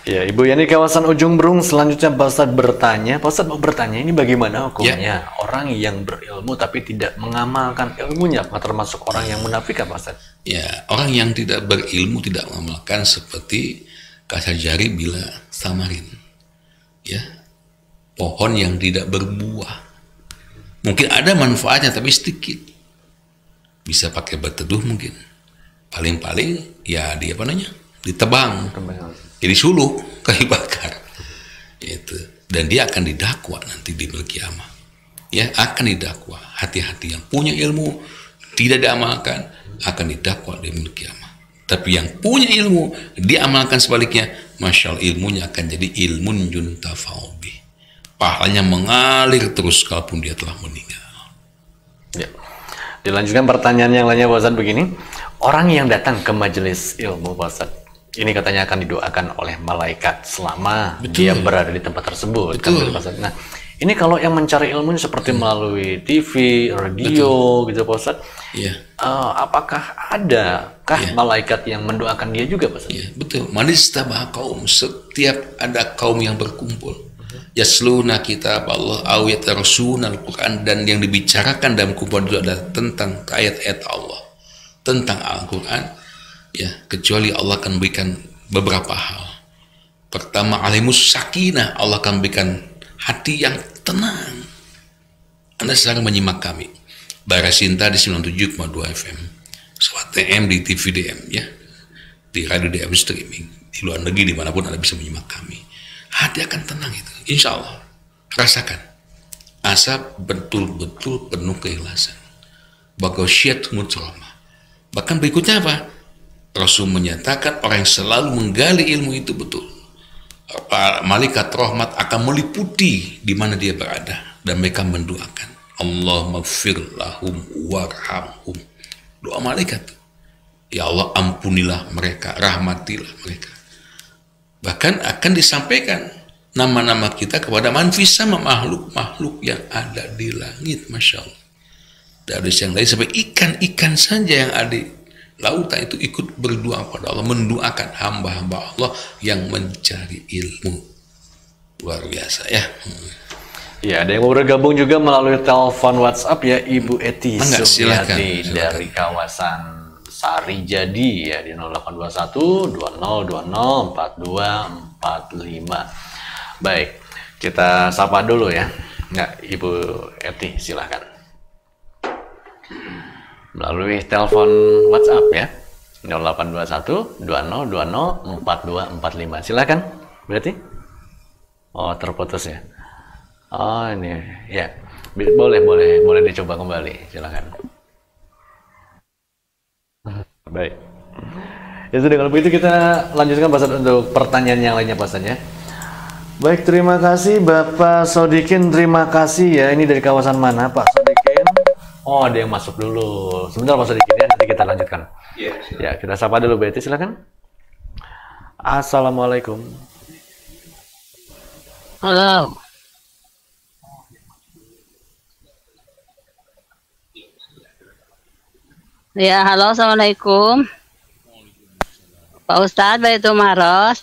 Ya, Ibu Yani kawasan Ujung Berung selanjutnya Pak Ustadz bertanya. Pak Ustadz mau bertanya, ini bagaimana hukumnya orang yang berilmu tapi tidak mengamalkan ilmunya, termasuk orang yang munafik Pak Ustadz? Ya, orang yang tidak berilmu tidak mengamalkan seperti kasar jari bila samarin. Ya, pohon yang tidak berbuah. Mungkin ada manfaatnya tapi sedikit. Bisa pakai berteduh mungkin. Paling-paling ya dia apa namanya? Ditebang. Jadi suluk, kayu bakar. Itu. Dan dia akan didakwa nanti di hari kiamat. Ya, akan didakwa. Hati-hati yang punya ilmu tidak diamalkan akan didakwa di hari kiamat. Tapi yang punya ilmu diamalkan sebaliknya, masya Allah, ilmunya akan jadi ilmun yuntafa'u bih. Pahalanya mengalir terus kalaupun dia telah meninggal. Ya. Dilanjutkan pertanyaan yang lainnya Pak Ustadz begini. Orang yang datang ke majelis ilmu Pak Ustadz, ini katanya akan didoakan oleh malaikat selama dia berada di tempat tersebut. Kan, nah, ini kalau yang mencari ilmu seperti melalui TV, radio, gitu Pak Ustadz, apakah ada kah malaikat yang mendoakan dia juga, Pak? Ya, betul. Manistabah kaum, setiap ada kaum yang berkumpul, yasluna kitab Allah, awit rasul Al-Quran, dan yang dibicarakan dalam kumpulan itu adalah tentang ayat-ayat Allah, tentang Al-Quran, ya, kecuali Allah akan berikan beberapa hal. Pertama, alimus sakinah, Allah akan berikan hati yang tenang. Anda sedang menyimak kami Bara Sinta di 97,2 FM, Swat TM di TV DM, ya, di radio DM streaming, di luar negeri dimanapun Anda bisa menyimak kami. Hati akan tenang itu, insya Allah. Rasakan asa betul-betul penuh keikhlasan. Bagosiyat mutroma. Bahkan berikutnya apa? Rasul menyatakan orang yang selalu menggali ilmu itu betul, malaikat rahmat akan meliputi di mana dia berada, dan mereka mendoakan, Allahumma gfir lahum warhamhum. Doa malaikat, ya Allah ampunilah mereka, rahmatilah mereka. Bahkan akan disampaikan nama-nama kita kepada manfis sama makhluk-makhluk yang ada di langit, Masya Allah. Dari yang lain sampai ikan-ikan saja yang ada di lautan itu ikut berdoa kepada Allah, mendoakan hamba-hamba Allah yang mencari ilmu. Luar biasa, ya. Ya, ada yang mau bergabung juga melalui telepon WhatsApp, ya, Ibu Eti silakan. dari kawasan Sari Jadi, ya, di 0821 2020 4245. Baik, kita sapa dulu ya. Nggak, Ibu Eti, silakan. Melalui telepon WhatsApp, ya, 0821 2020 4245. Silakan, berarti? Oh, terputus ya. Oh, ini ya. Boleh dicoba kembali. Silakan. Baik. Ya sudah, kalau begitu kita lanjutkan Pak Ustadz untuk pertanyaan yang lainnya, Pak Ustadz, ya. Baik, terima kasih Bapak Sodikin, terima kasih ya. Ini dari kawasan mana, Pak Sodikin? Oh, ada yang masuk dulu. Sebentar Pak Sodikin, ya, nanti kita lanjutkan. Ya, kita sapa dulu, Betty, silakan. Assalamualaikum. Halo. Ya, halo, assalamualaikum. Pak Ustadz, Baitul Maros.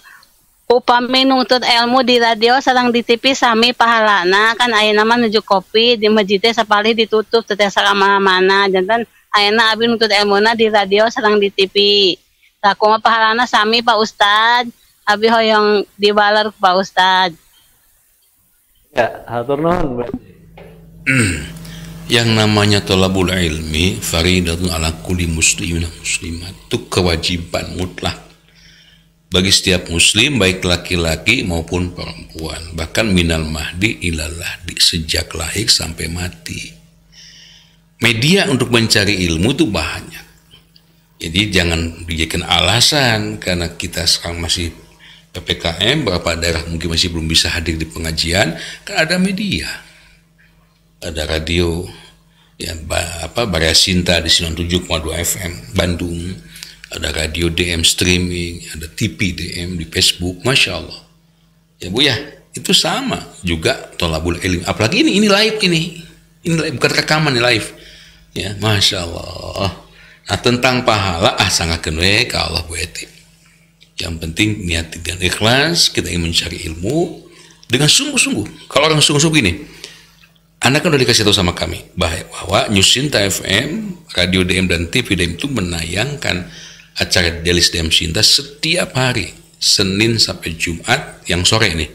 Upami nuntut ilmu di radio sareng di TV sami pahalana, kan ayeuna mah nuju kopi di masjid teh sapalih ditutup teh sakana-mana. Janten ayeuna abi nuntut ilmuna di radio sareng di TV. Tah kumaha pahalana sami Pak Ustadz. Abi hoyong dibaler Pak Ustadz. Ya, hatur nuhun. Yang namanya thalabul ilmi faridatun ala kulli muslimin muslimat, itu kewajiban mutlak bagi setiap muslim, baik laki-laki maupun perempuan, bahkan minal mahdi ilal lahdi, sejak lahir sampai mati. Media untuk mencari ilmu itu banyak, jadi jangan dijadikan alasan karena kita sekarang masih PPKM, beberapa daerah mungkin masih belum bisa hadir di pengajian, kan ada media, ada radio, ya, Bara Sinta di 97,2 FM Bandung, ada radio DM streaming, ada TV DM di Facebook, Masya Allah. Ya Bu ya, itu sama juga thalabul ilmi. Apalagi ini live ini live, bukan rekaman, ini live. Ya, Masya Allah. Nah, tentang pahala, sangat kenwe ke Allah Bu Eti. Yang penting niat dan ikhlas, kita ingin mencari ilmu dengan sungguh-sungguh. Kalau orang sungguh-sungguh ini, Anda kan udah dikasih tahu sama kami bahwa News Sinta FM, Radio DM dan TV DM itu menayangkan acara Delis DM Sinta setiap hari, Senin sampai Jumat yang sore ini,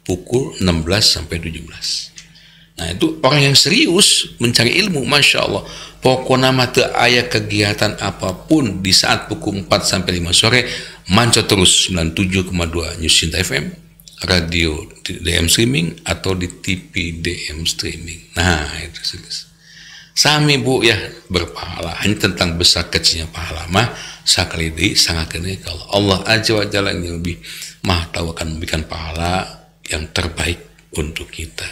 pukul 16 sampai 17. Nah, itu orang yang serius mencari ilmu, Masya Allah. Pokoknya mata ayah kegiatan apapun di saat pukul 4 sampai 5 sore, mancot terus 97,2 News Sinta FM, radio DM streaming atau di TV DM streaming. Nah, itu sami Bu ya, berpahala. Hanya tentang besar kecilnya pahala mah sekali di sangat kena kalau Allah Azza wa Jalla yang lebih Maha tahu akan memberikan pahala yang terbaik untuk kita.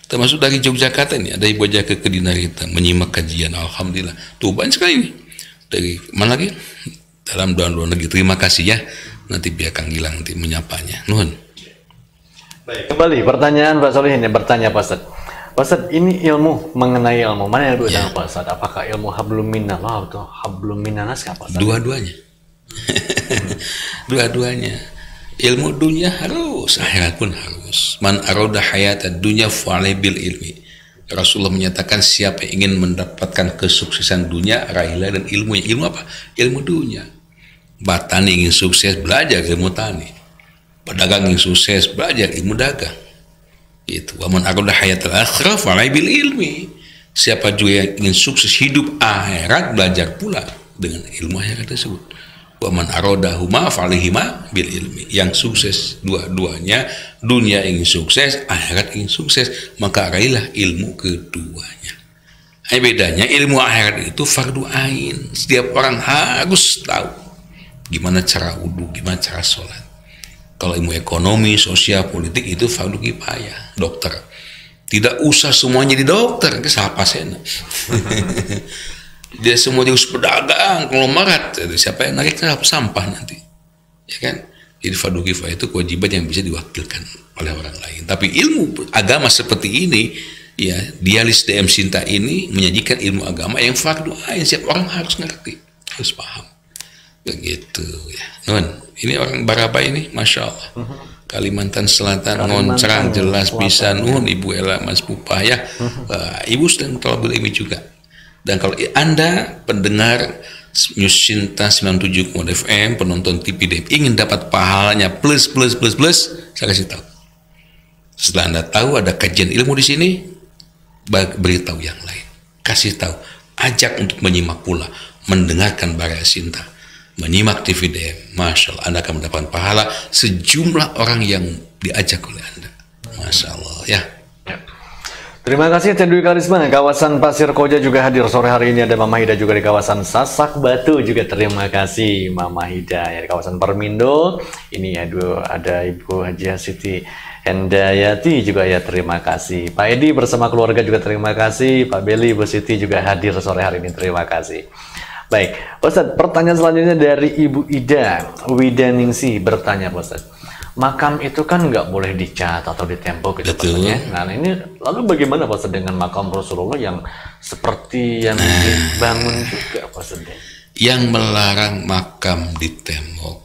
Termasuk dari Yogyakarta ini ada Ibu Jaka Kedinarita menyimak kajian, alhamdulillah. Tuh banyak sekali ini. Dari mana lagi? Dalam luar negeri. Terima kasih ya. Nanti biar Kang Gilang nanti menyapanya. Nuhun. Baik, kembali pertanyaan Pak Solihin yang bertanya Pak Ustadz. Ustaz, ini ilmu mengenai ilmu mana yang berbeda Pak Ustaz? Apakah ilmu hablum minallah atau hablum minanas apa Ustaz? Dua-duanya. Dua-duanya. Ilmu dunia harus, akhirat pun harus. Man arada hayatad dunya fa'alaihi bil ilmi. Rasulullah menyatakan siapa yang ingin mendapatkan kesuksesan dunia, raihlah dan ilmunya. Ilmu apa? Ilmu dunia. Petani ingin sukses, belajar ilmu tani. Pedagang ingin sukses, belajar ilmu dagang. Itu. Wa man arada hayatal akhirah fa'alaihi bil ilmi. Siapa juga yang ingin sukses hidup akhirat, belajar pula dengan ilmu akhirat tersebut. Wa man arada huma fa'alaihi bil ilmi. Yang sukses dua-duanya, dunia ingin sukses, akhirat ingin sukses, maka raihlah ilmu keduanya. Bedanya ilmu akhirat itu fardu ain. Setiap orang harus tahu gimana cara wudu, gimana cara sholat. Kalau ilmu ekonomi, sosial, politik itu fardu kifayah. Dokter tidak usah semuanya di dokter, ke siapa sena. Dia semua harus pedagang, konglomerat. Siapa yang narik sampah nanti, ya kan? Jadi fardu kifayah itu kewajiban yang bisa diwakilkan oleh orang lain. Tapi ilmu agama seperti ini, ya, Dialis DM Sinta ini menyajikan ilmu agama yang fardu ain. Setiap orang harus ngerti, harus paham. Begitu ya. Ini orang Baraba ini, masya Allah. Kalimantan Selatan, ngoncrang jelas bisa. Ibu Ella Mas Pupah ya. Ibu sedang tolabul ilmi juga. Dan kalau Anda pendengar News Sinta 97 FM, penonton TV DEP, ingin dapat pahalanya plus, saya kasih tahu. Setelah Anda tahu ada kajian ilmu di sini, beritahu yang lain. Kasih tahu, ajak untuk menyimak pula, mendengarkan Baraya Sinta, menyimak TV DM. Masya Allah, Anda akan mendapatkan pahala sejumlah orang yang diajak oleh Anda. Masya Allah ya. Terima kasih Dwi Karisma. Kawasan Pasir Koja juga hadir sore hari ini. Ada Mama Hida juga di kawasan Sasak Batu juga. Terima kasih Mama Hida ya, di kawasan Permindo. Ini ada Ibu Haji Siti Hendayati juga ya, terima kasih. Pak Edi bersama keluarga juga terima kasih. Pak Beli, Ibu Siti juga hadir sore hari ini. Terima kasih. Baik, Ustadz, pertanyaan selanjutnya dari Ibu Ida Widaningsi bertanya, Ustadz. Makam itu kan nggak boleh dicat atau ditembok gitu pastinya. Nah ini lalu bagaimana Pak dengan makam Rasulullah yang seperti yang dibangun juga Pak? Yang melarang makam ditembok,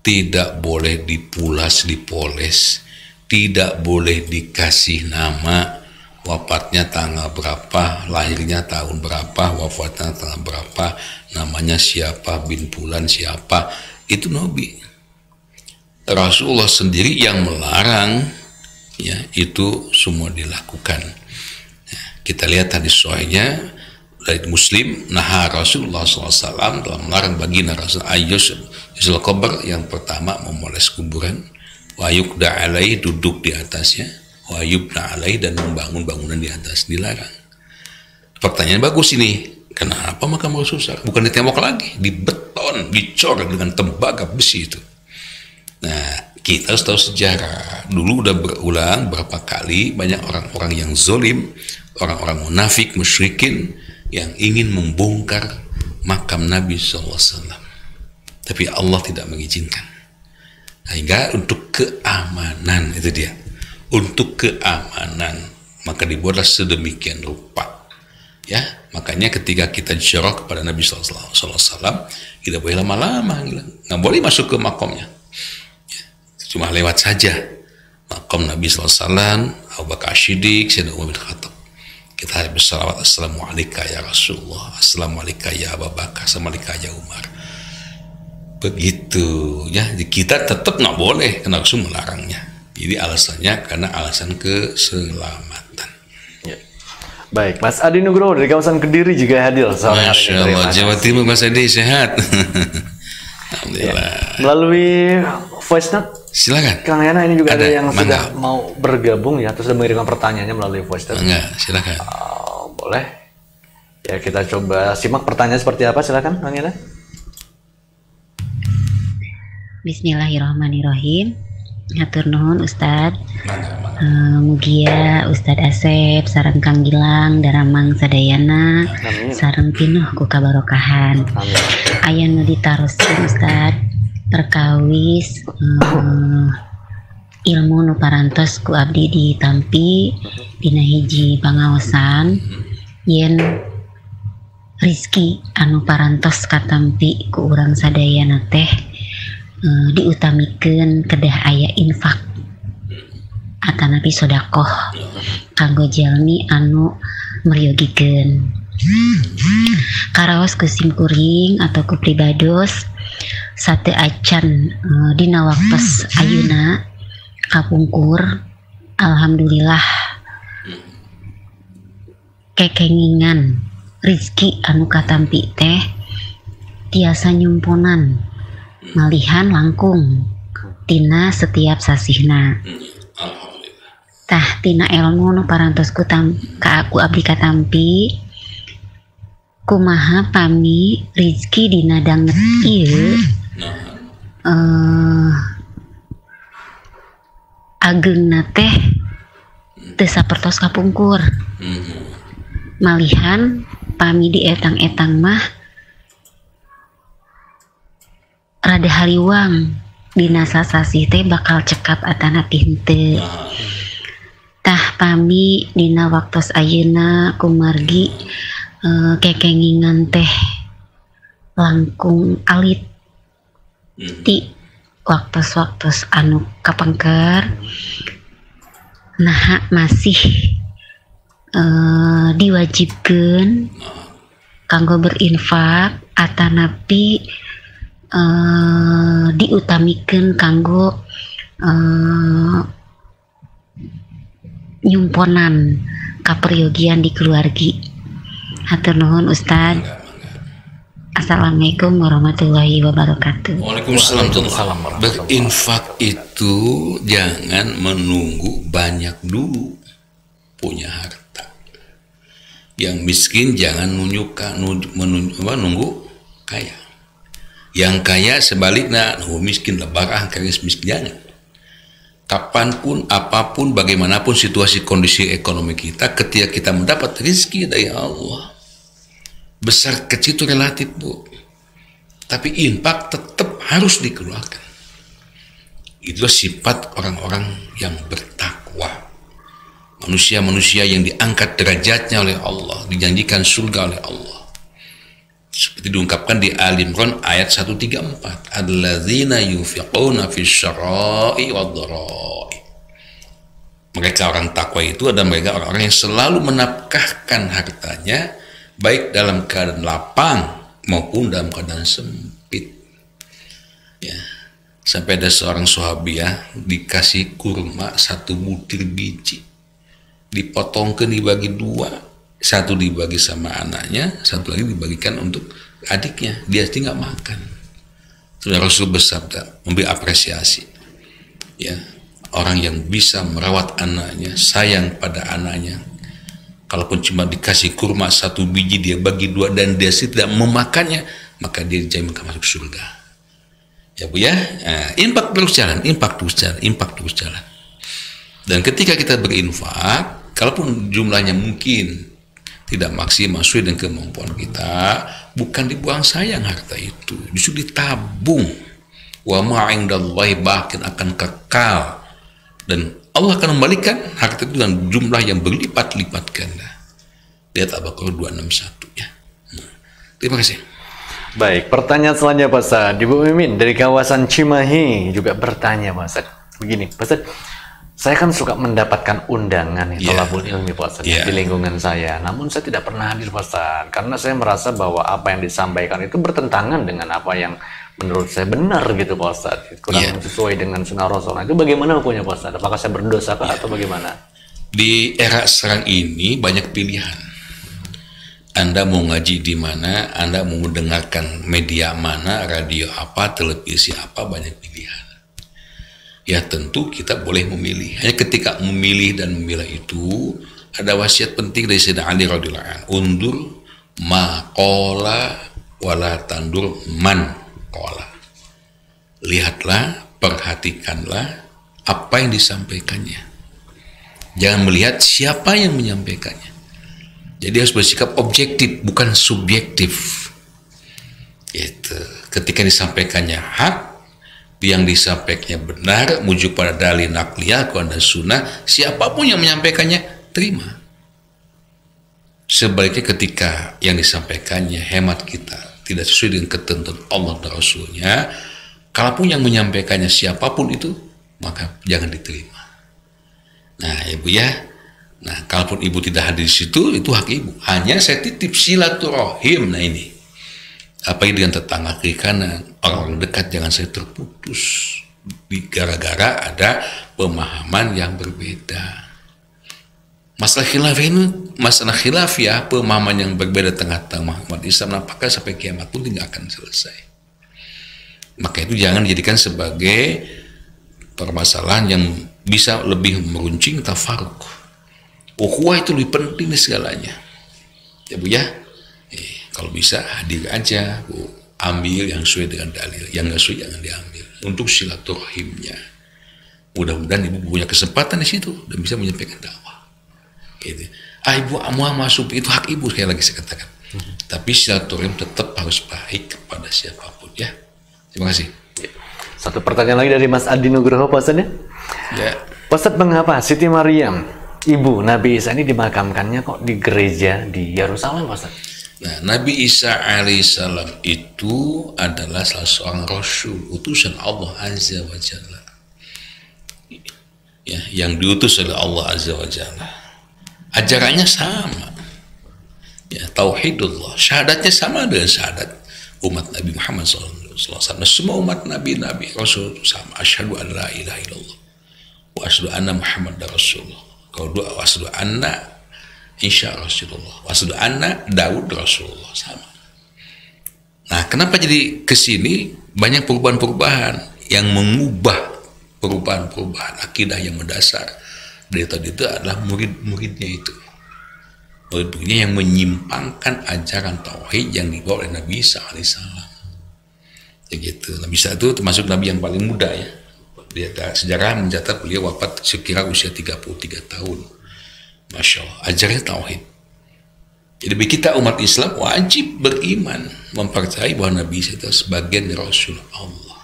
tidak boleh dipulas, dipoles, tidak boleh dikasih nama, wafatnya tanggal berapa, lahirnya tahun berapa, wafatnya tanggal berapa, namanya siapa, bin Fulan siapa, itu Nabi. Rasulullah sendiri yang melarang, ya, itu semua dilakukan. Ya, kita lihat hadis sahihnya dari Muslim, nah Rasulullah SAW telah melarang baginda Rasul Ayyusul Qabr, yang pertama memoles kuburan, wa yukda alaih, duduk di atasnya, wa yubna alaih, dan membangun bangunan di atas, dilarang. Pertanyaan bagus ini, kenapa makam Rasulullah bukan ditembok lagi, dibeton, dicor dengan tembaga besi itu? Nah, kita harus tahu sejarah. Dulu udah berulang berapa kali banyak orang-orang yang zolim, orang-orang munafik, musyrikin yang ingin membongkar makam Nabi SAW. Tapi Allah tidak mengizinkan. Sehingga untuk keamanan, itu dia. Untuk keamanan, maka dibuatlah sedemikian rupa. Ya, makanya ketika kita ziarah kepada Nabi SAW, kita boleh lama-lama, nggak boleh masuk ke makamnya. Cuma lewat saja makam Nabi SAW, Abu Bakar Siddiq, Sayyidina Umar bin Khattab. Kita bersalawat, Assalamualaikum ya Rasulullah, Assalamualaikum ya Abu Bakar, Assalamualaikum ya Umar. Begitu ya, kita tetap nggak boleh, karena Rasul melarangnya. Jadi alasannya karena alasan keselamatan. Ya. Baik, Mas Adi Nugroho dari kawasan Kediri juga hadir sore hari ini. Masya Allah, Jawa Timur, Mas Adi sehat. Alhamdulillah. Ya. Melalui voice note, silakan. Kang Yana ini juga ada yang sudah mau bergabung ya, terus sudah mengirimkan pertanyaannya melalui voice note. Silakan. Boleh. Ya, kita coba simak pertanyaan seperti apa, silakan Kang Yana. Bismillahirrahmanirrahim. Hatur nuhun Ustadz. Mugia Ustadz Asep sareng Kang Gilang daramang sadayana sareng pinuh ku kabarokahan. Aya nu ditarosin Ustadz perkawis ilmu nu parantos ku abdi ditampi dina hiji pangaosan yen rizki anu parantos katampi ku urang sadayana teh diutamikeun kedah aya infak atanapi sodakoh kanggo jalmi anu meryogikeun. Karaos ku simkuring atau ku pribados sate acan dina waktos ayeuna kapungkur alhamdulillah kekengingan rizki anu katampi teh tiasa nyumponan malihan langkung tina setiap sasihna. Tah tina ilmu nu parantos ku aku abdi katampi kumaha pami rizki dina danget ieu ageungna teh teu sapertos kapungkur. Malihan pami di etang-etang mah rada haliwang dina sasasih teh bakal cekap atanapi henteu. Tah pami dina waktos ayeuna kumargi kekengingan teh langkung alit ti waktos-waktos anu kapengker nah masih diwajibkeun kanggo berinfak atanapi diutamikeun kanggo nyumponan kaperyogian di keluargi. Hatur nuhun Ustad. Assalamualaikum warahmatullahi wabarakatuh. Waalaikumsalam. Berinfak itu jangan menunggu banyak dulu punya harta. Yang miskin jangan nunggu kaya. Yang kaya sebaliknya nunggu miskin lebarah karis miskin jangan. Kapanpun, apapun, bagaimanapun situasi kondisi ekonomi kita, ketika kita mendapat rezeki dari Allah, besar kecil itu relatif, Bu. Tapi infak tetap harus dikeluarkan. Itulah sifat orang-orang yang bertakwa. Manusia-manusia yang diangkat derajatnya oleh Allah, dijanjikan surga oleh Allah. Seperti diungkapkan di Al-Imran ayat 134, alladzina yunfiquna fis-syara'i wad-dharai. Mereka orang takwa itu adalah mereka orang-orang yang selalu menafkahkan hartanya baik dalam keadaan lapang maupun dalam keadaan sempit. Ya, sampai ada seorang sahabiah dikasih kurma 1 butir biji, dipotongkan dibagi 2. Satu dibagi sama anaknya, satu lagi dibagikan untuk adiknya. Dia tidak makan. Sudah Rasul bersabda, memberi apresiasi. Ya, orang yang bisa merawat anaknya, sayang pada anaknya. Kalaupun cuma dikasih kurma 1 biji, dia bagi 2 dan dia tidak memakannya, maka dia dijamin masuk surga. Ya Bu ya, infak terus jalan, infak terus jalan. Dan ketika kita berinfak, kalaupun jumlahnya mungkin tidak maksimal sesuai dengan kemampuan kita, bukan dibuang sayang harta itu, justru ditabung. Wa ma indallahi baqin, akan kekal, dan Allah akan membalikan harta itu dengan jumlah yang berlipat-lipat ganda. Lihat Al-Baqarah 261 ya. Terima kasih. Baik, pertanyaan selanjutnya Pak Ustadz. Ibu Mimin dari kawasan Cimahi juga bertanya Pak Ustadz. Begini, Pak Ustadz, saya kan suka mendapatkan undangan thalabul ilmi Pak Ustadz di lingkungan saya. Namun saya tidak pernah hadir Pak Ustadz, karena saya merasa bahwa apa yang disampaikan itu bertentangan dengan apa yang menurut saya benar gitu Pak Ustadz. Kurang sesuai dengan sunnah Rasul. Itu bagaimana hukumnya Pak Ustadz? Apakah saya berdosa atau bagaimana? Di era sekarang ini banyak pilihan. Anda mau ngaji di mana, Anda mau mendengarkan media mana, radio apa, televisi apa, banyak pilihan. Ya tentu kita boleh memilih. Hanya ketika memilih dan memilah itu ada wasiat penting dari Sayyidina Ali radhiyallahu anhu. Undur maqala wala tandur man qala. Lihatlah, perhatikanlah apa yang disampaikannya. Jangan melihat siapa yang menyampaikannya. Jadi harus bersikap objektif, bukan subjektif. Itu ketika disampaikannya hak, yang disampaikannya benar, mujuk pada dalil nakliyah, Quran dan Sunnah, siapapun yang menyampaikannya terima. Sebaliknya ketika yang disampaikannya hemat kita tidak sesuai dengan ketentuan Allah dan Rasulnya, kalaupun yang menyampaikannya siapapun itu, maka jangan diterima. Nah, Ibu ya, nah kalaupun Ibu tidak hadir di situ, itu hak Ibu. Hanya saya titip silaturahim. Nah ini, apalagi dengan tetangga kiri kanan, orang dekat, jangan saya terputus gara-gara ada pemahaman yang berbeda. Masalah khilafiyah, pemahaman yang berbeda tengah-tengah umat Islam nampaknya sampai kiamat pun tidak akan selesai. Maka itu jangan dijadikan sebagai permasalahan yang bisa lebih meruncing tafarruq. Ukhuwah itu lebih penting dari segalanya. Ya Bu ya, kalau bisa hadir aja, Bu, ambil yang sesuai dengan dalil, yang nggak sesuai jangan diambil. Untuk silaturahimnya, mudah-mudahan Ibu punya kesempatan di situ dan bisa menyampaikan dakwah. Gitu. Ibu masuk itu hak Ibu, sekali lagi saya katakan. Tapi silaturahim tetap harus baik kepada siapapun ya. Terima kasih. Satu pertanyaan lagi dari Mas Adi Nugroho, Pak Ustadz ya. Ya. Pak Ustadz, mengapa Siti Maryam, ibu Nabi Isa ini dimakamkannya kok di gereja di Yerusalem, Pak Ustadz? Nah, Nabi Isa alaihissalam itu adalah salah seorang rasul, utusan Allah Azza wa Jalla. Ya, yang diutus oleh Allah Azza wa Jalla. Ajarannya sama. Ya, tauhidullah, syahadatnya sama dengan syahadat umat Nabi Muhammad SAW. Semua umat Nabi Rasul sama. Asyhadu an la ilaha illallah wa asyhadu anna Muhammad Rasulullah. Kalau dua asyhadu anna Insya Rasulullah, wa asyhadu anna Daud Rasulullah, sama. Nah, kenapa jadi kesini banyak perubahan-perubahan yang mengubah perubahan-perubahan akidah yang mendasar. Dari tadi itu adalah murid-muridnya itu. Murid-muridnya yang menyimpangkan ajaran tauhid yang dibawa oleh Nabi Isa alaihissalam. Ya gitu. Nabi Isa itu termasuk Nabi yang paling muda ya. Sejarah mencatat beliau wafat sekira usia 33 tahun. Masya Allah, ajarnya tauhid. Jadi bagi kita umat Islam wajib beriman, mempercayai bahwa Nabi Isa itu sebagian dari Rasul Allah.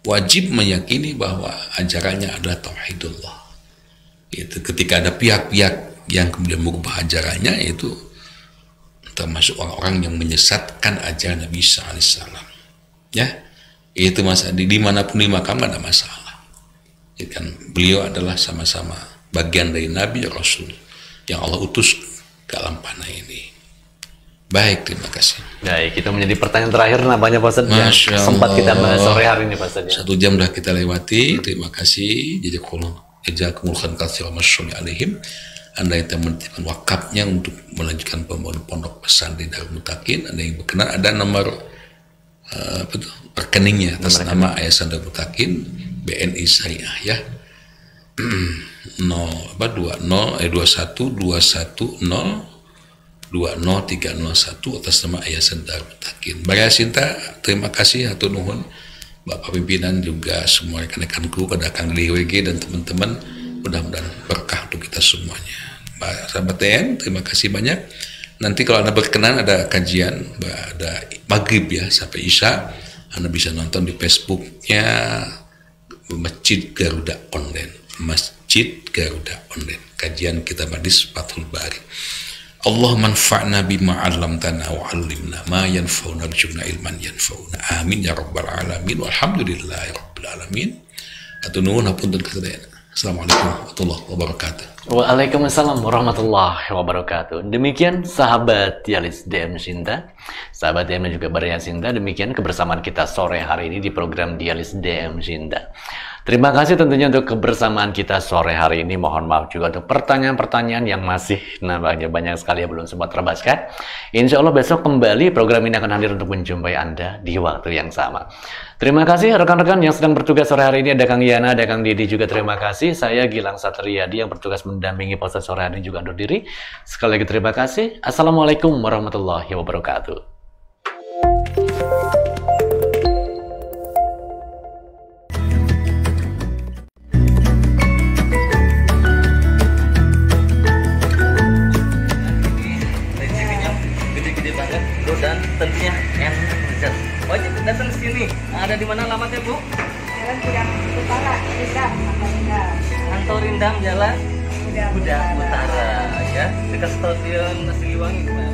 Wajib meyakini bahwa ajarannya adalah tauhidullah. Itu ketika ada pihak-pihak yang kemudian merubah ajarannya, itu termasuk orang-orang yang menyesatkan ajaran Nabi Isa alaihissalam. Ya, itu Mas Adi, dimanapun dimakamkan ada masalah. Ya kan, beliau adalah sama-sama bagian dari Nabi Rasul yang Allah utus ke alam panah ini. Baik, terima kasih. Baik, kita menjadi pertanyaan terakhir nampaknya Pak Ustadz yang sempat kita bahas sore hari ini Pak Ustadz. 1 jam sudah kita lewati. Terima kasih. Jazakumul khairan katsiran masyaallah alaihim. Anda yang menitipkan wakafnya untuk melanjutkan pembangunan pondok pesantren Darul Mutakin, Anda yang berkenan, ada nomor rekeningnya atas nama Yayasan Darul Mutakin BNI Syariah ya. 21210203101 atas nama Yayasan Darul Mutakin. Mbak Sinta, terima kasih hatur nuhun. Bapak pimpinan juga semua rekan-rekanku, pada Kang DWG dan teman-teman, mudah-mudahan berkah untuk kita semuanya. Mbak sahabat TN, terima kasih banyak. Nanti kalau Anda berkenan ada kajian, ada maghrib ya sampai isya, Anda bisa nonton di Facebooknya Masjid Garuda Online. Masjid Garuda Online. Kajian kitab hadis Fathul Bari. Allah manfa'na bima 'allamtana wa 'allimna ma yanfa'una warzuqna ilman yanfa'una. Amin ya rabbal alamin. Walhamdulillahi rabbil alamin. Atau nuhun hapunten kasadayana. Assalamualaikum warahmatullahi wabarakatuh. Waalaikumsalam warahmatullahi wabarakatuh. Demikian sahabat Dialis DM Sinta, sahabat DM dan juga Baraya Sinta, demikian kebersamaan kita sore hari ini di program Dialis DM Sinta. Terima kasih tentunya untuk kebersamaan kita sore hari ini. Mohon maaf juga untuk pertanyaan-pertanyaan yang masih nampaknya banyak sekali yang belum sempat terbahaskan. Insya Allah besok kembali program ini akan hadir untuk menjumpai Anda di waktu yang sama. Terima kasih rekan-rekan yang sedang bertugas sore hari ini. Ada Kang Yana, ada Kang Didi juga terima kasih. Saya Gilang Satriadi yang bertugas mendampingi Pak Ustadz sore hari ini juga undur diri. Sekali lagi terima kasih. Assalamualaikum warahmatullahi wabarakatuh. Dan tentunya enak. Wajib datang ke sini. Ada di mana alamatnya, Bu? Utara, Rindam, Kantor Rindam. Kantor Rindam Jalan Udah Utara ya, dekat Stadion Siliwangi.